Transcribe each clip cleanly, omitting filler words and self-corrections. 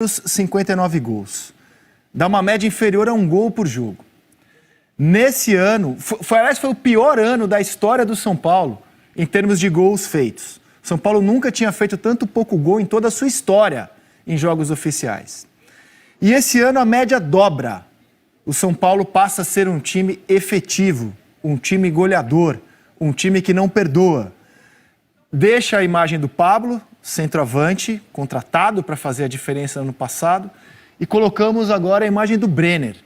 59 gols. Dá uma média inferior a 1 gol por jogo. Nesse ano, foi o pior ano da história do São Paulo em termos de gols feitos. São Paulo nunca tinha feito tanto pouco gol em toda a sua história em jogos oficiais. E esse ano a média dobra. O São Paulo passa a ser um time efetivo, um time goleador, um time que não perdoa. Deixa a imagem do Pablo, centroavante, contratado para fazer a diferença no ano passado, e colocamos agora a imagem do Brenner,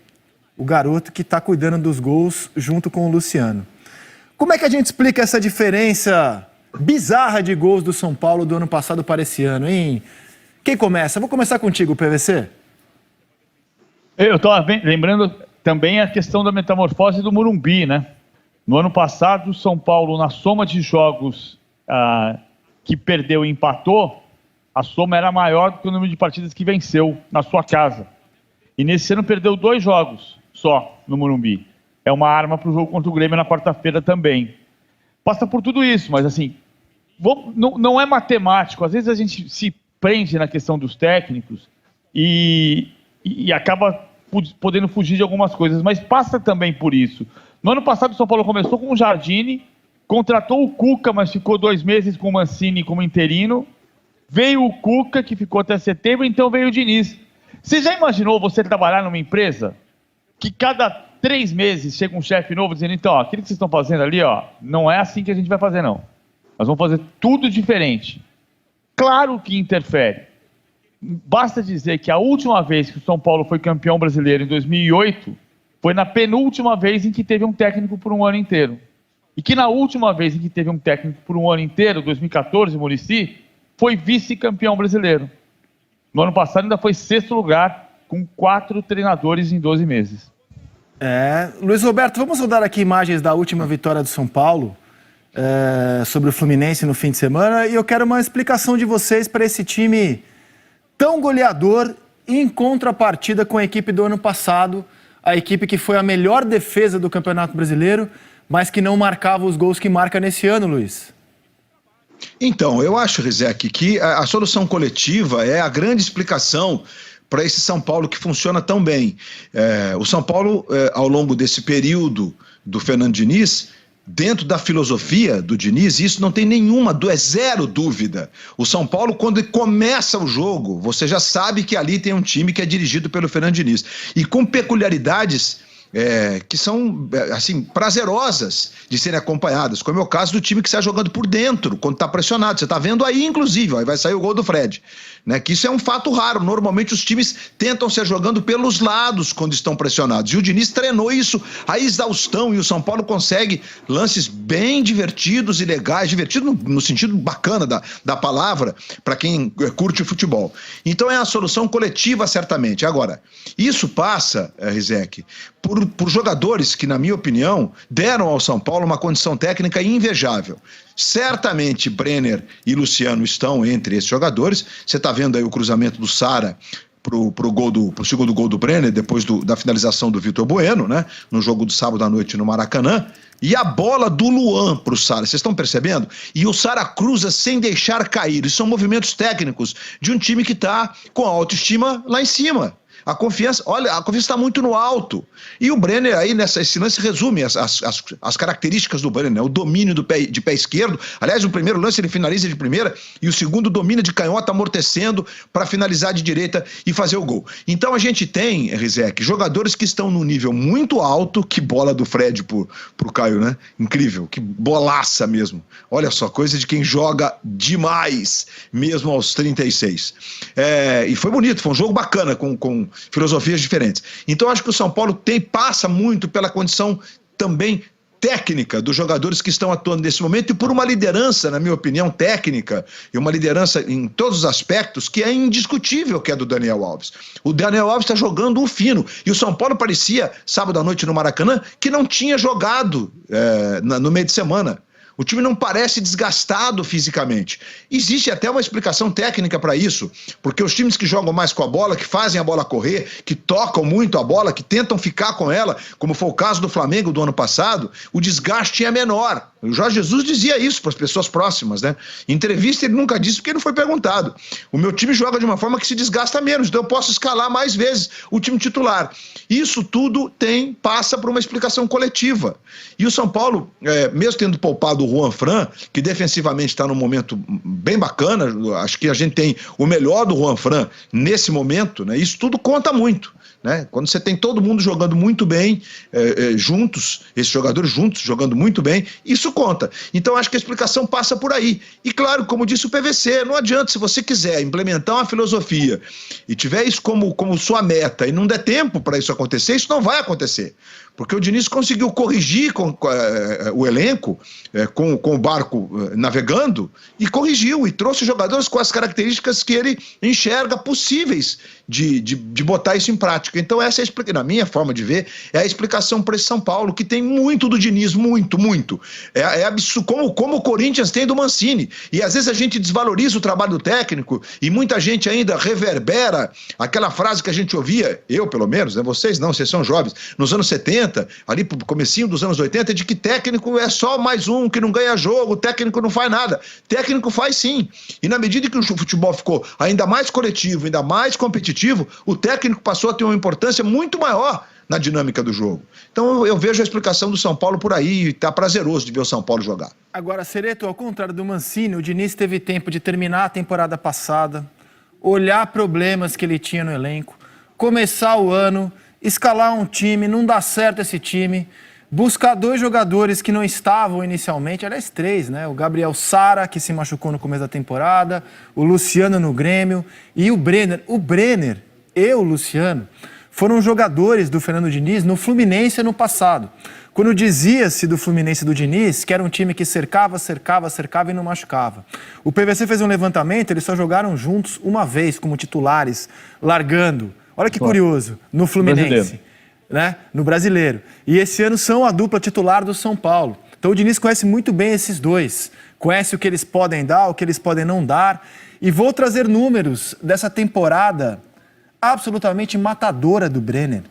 o garoto que está cuidando dos gols junto com o Luciano. Como é que a gente explica essa diferença bizarra de gols do São Paulo do ano passado para esse ano, hein? Quem começa? Vou começar contigo, PVC. Eu estou lembrando também a questão da metamorfose do Morumbi, né? No ano passado, o São Paulo, na soma de jogos que perdeu e empatou, a soma era maior do que o número de partidas que venceu na sua casa. E nesse ano perdeu 2 jogos só no Morumbi. É uma arma para o jogo contra o Grêmio na quarta-feira também. Passa por tudo isso, mas assim, não é matemático. Às vezes a gente se prende na questão dos técnicos e acaba podendo fugir de algumas coisas, mas passa também por isso. No ano passado o São Paulo começou com o Jardine, contratou o Cuca, mas ficou 2 meses com o Mancini como interino. Veio o Cuca, que ficou até setembro, então veio o Diniz. Você já imaginou você trabalhar numa empresa que cada 3 meses chega um chefe novo dizendo, então, aquilo que vocês estão fazendo ali, não é assim que a gente vai fazer, não. Nós vamos fazer tudo diferente. Claro que interfere. Basta dizer que a última vez que o São Paulo foi campeão brasileiro, em 2008, foi na penúltima vez em que teve um técnico por um ano inteiro. E que na última vez em que teve um técnico por um ano inteiro, 2014, Muricy, foi vice-campeão brasileiro. No ano passado ainda foi 6º lugar, com 4 treinadores em 12 meses. Luiz Roberto, vamos rodar aqui imagens da última vitória do São Paulo sobre o Fluminense no fim de semana, e eu quero uma explicação de vocês para esse time tão goleador em contrapartida com a equipe do ano passado, a equipe que foi a melhor defesa do Campeonato Brasileiro, mas que não marcava os gols que marca nesse ano, Luiz. Então, eu acho, Rizek, que a solução coletiva é a grande explicação para esse São Paulo que funciona tão bem. O São Paulo, ao longo desse período do Fernando Diniz, dentro da filosofia do Diniz, isso não tem é zero dúvida. O São Paulo, quando ele começa o jogo, você já sabe que ali tem um time que é dirigido pelo Fernando Diniz. E com peculiaridades que são, assim, prazerosas de serem acompanhadas, como é o caso do time que está jogando por dentro, quando está pressionado. Você está vendo aí, inclusive, aí vai sair o gol do Fred, né? Que isso é um fato raro. Normalmente os times tentam ser jogando pelos lados quando estão pressionados. E o Diniz treinou isso a exaustão, e o São Paulo consegue lances bem divertidos e legais, divertido no sentido bacana da palavra, para quem curte o futebol. Então é a solução coletiva, certamente. Agora, isso passa, Rizek, por jogadores que, na minha opinião, deram ao São Paulo uma condição técnica invejável. Certamente Brenner e Luciano estão entre esses jogadores. Você está vendo aí o cruzamento do Sara pro segundo gol do Brenner, depois da finalização do Vitor Bueno, né? No jogo do sábado à noite no Maracanã. E a bola do Luan pro Sara, vocês estão percebendo? E o Sara cruza sem deixar cair. Isso são movimentos técnicos de um time que está com a autoestima lá em cima. A confiança, olha, a confiança está muito no alto. E o Brenner aí, esse lance resume as características do Brenner, né? O domínio de pé esquerdo. Aliás, no primeiro lance ele finaliza de primeira e o segundo domina de canhota, amortecendo para finalizar de direita e fazer o gol. Então a gente tem, Rizek, jogadores que estão num nível muito alto. Que bola do Fred pro Caio, né? Incrível, que bolaça mesmo. Olha só, coisa de quem joga demais, mesmo aos 36. E foi bonito, foi um jogo bacana, com filosofias diferentes. Então acho que o São Paulo passa muito pela condição também técnica dos jogadores que estão atuando nesse momento e por uma liderança, na minha opinião, técnica, e uma liderança em todos os aspectos que é indiscutível, que é do Daniel Alves. O Daniel Alves está jogando um fino, e o São Paulo parecia, sábado à noite no Maracanã, que não tinha jogado no meio de semana. O time não parece desgastado fisicamente. Existe até uma explicação técnica para isso, porque os times que jogam mais com a bola, que fazem a bola correr, que tocam muito a bola, que tentam ficar com ela, como foi o caso do Flamengo do ano passado, o desgaste é menor. O Jorge Jesus dizia isso para as pessoas próximas, né? Em entrevista ele nunca disse porque não foi perguntado. O meu time joga de uma forma que se desgasta menos, então eu posso escalar mais vezes o time titular. Isso tudo passa por uma explicação coletiva. E o São Paulo, mesmo tendo poupado o Juan Fran, que defensivamente está num momento bem bacana, acho que a gente tem o melhor do Juan Fran nesse momento, né? Isso tudo conta muito. Né? Quando você tem todo mundo jogando muito bem, juntos, esses jogadores juntos, jogando muito bem, isso conta. Então acho que a explicação passa por aí. E claro, como disse o PVC, não adianta, se você quiser implementar uma filosofia e tiver isso como sua meta e não der tempo para isso acontecer, isso não vai acontecer. Porque o Diniz conseguiu corrigir o elenco, com o barco navegando, e corrigiu, e trouxe jogadores com as características que ele enxerga possíveis de botar isso em prática. Então essa é na minha forma de ver, é a explicação para esse São Paulo, que tem muito do Diniz, muito, muito. É absurdo, como o Corinthians tem do Mancini. E às vezes a gente desvaloriza o trabalho do técnico, e muita gente ainda reverbera aquela frase que a gente ouvia, eu pelo menos, né? Vocês não, vocês são jovens, nos anos 70, ali pro comecinho dos anos 80, de que técnico é só mais um que não ganha jogo, técnico não faz nada. Técnico faz sim. E na medida que o futebol ficou ainda mais coletivo, ainda mais competitivo, o técnico passou a ter uma importância muito maior na dinâmica do jogo. Então eu vejo a explicação do São Paulo por aí, e tá prazeroso de ver o São Paulo jogar. Agora, Cereto, ao contrário do Mancini, o Diniz teve tempo de terminar a temporada passada, olhar problemas que ele tinha no elenco, começar o ano, escalar um time, não dá certo esse time, buscar 2 jogadores que não estavam inicialmente, aliás 3, né? O Gabriel Sara, que se machucou no começo da temporada, o Luciano no Grêmio e o Brenner. O Brenner e o Luciano foram jogadores do Fernando Diniz no Fluminense ano passado. Quando dizia-se do Fluminense do Diniz, que era um time que cercava e não machucava. O PVC fez um levantamento, eles só jogaram juntos uma vez como titulares, largando. Olha que curioso, no Fluminense, né? No Brasileiro. E esse ano são a dupla titular do São Paulo. Então o Diniz conhece muito bem esses dois. Conhece o que eles podem dar, o que eles podem não dar. E vou trazer números dessa temporada absolutamente matadora do Brenner.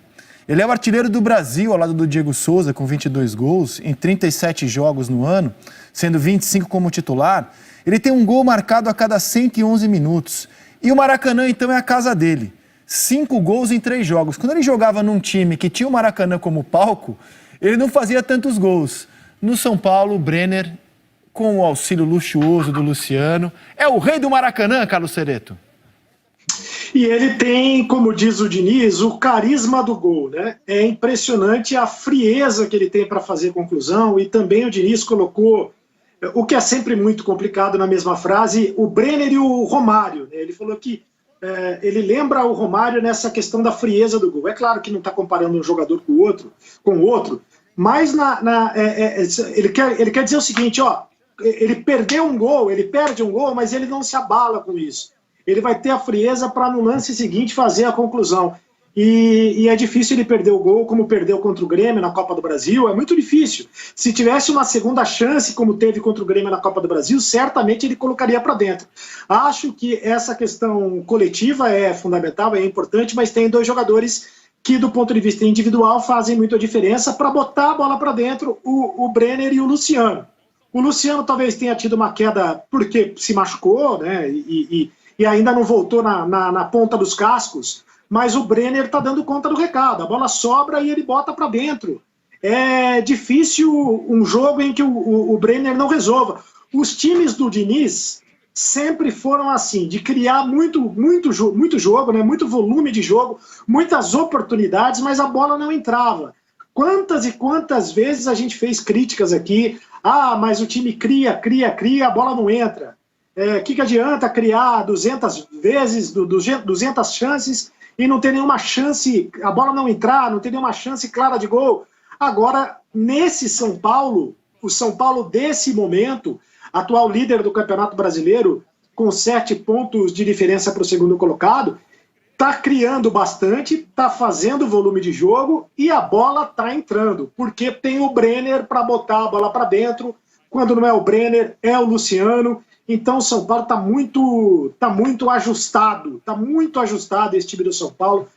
Ele é o artilheiro do Brasil, ao lado do Diego Souza, com 22 gols, em 37 jogos no ano, sendo 25 como titular. Ele tem um gol marcado a cada 111 minutos. E o Maracanã, então, é a casa dele. 5 gols em 3 jogos. Quando ele jogava num time que tinha o Maracanã como palco, ele não fazia tantos gols. No São Paulo, o Brenner, com o auxílio luxuoso do Luciano, é o rei do Maracanã, Carlos Cereto. E ele tem, como diz o Diniz, o carisma do gol, né? É impressionante a frieza que ele tem para fazer conclusão, e também o Diniz colocou, o que é sempre muito complicado na mesma frase, o Brenner e o Romário, né? Ele falou que ele lembra o Romário nessa questão da frieza do gol. É claro que não está comparando um jogador com o outro, mas ele quer dizer o seguinte, ó, ele perde um gol, mas ele não se abala com isso. Ele vai ter a frieza para no lance seguinte fazer a conclusão. E é difícil ele perder o gol como perdeu contra o Grêmio na Copa do Brasil, é muito difícil. Se tivesse uma segunda chance como teve contra o Grêmio na Copa do Brasil, certamente ele colocaria para dentro. Acho que essa questão coletiva é fundamental, é importante, mas tem 2 jogadores que do ponto de vista individual fazem muita diferença para botar a bola para dentro, o Brenner e o Luciano. O Luciano talvez tenha tido uma queda porque se machucou, né, e ainda não voltou na ponta dos cascos, mas o Brenner está dando conta do recado, a bola sobra e ele bota para dentro. É difícil um jogo em que o Brenner não resolva. Os times do Diniz sempre foram assim, de criar muito jogo, né, muito volume de jogo, muitas oportunidades, mas a bola não entrava. Quantas e quantas vezes a gente fez críticas aqui, mas o time cria, a bola não entra. Que adianta criar 200 vezes, 200 chances e não ter nenhuma chance, a bola não entrar, não ter nenhuma chance clara de gol. Agora, nesse São Paulo, o São Paulo desse momento, atual líder do Campeonato Brasileiro, com 7 pontos de diferença para o segundo colocado, está criando bastante, está fazendo volume de jogo e a bola está entrando, porque tem o Brenner para botar a bola para dentro, quando não é o Brenner, é o Luciano. Então o São Paulo está muito ajustado esse time do São Paulo.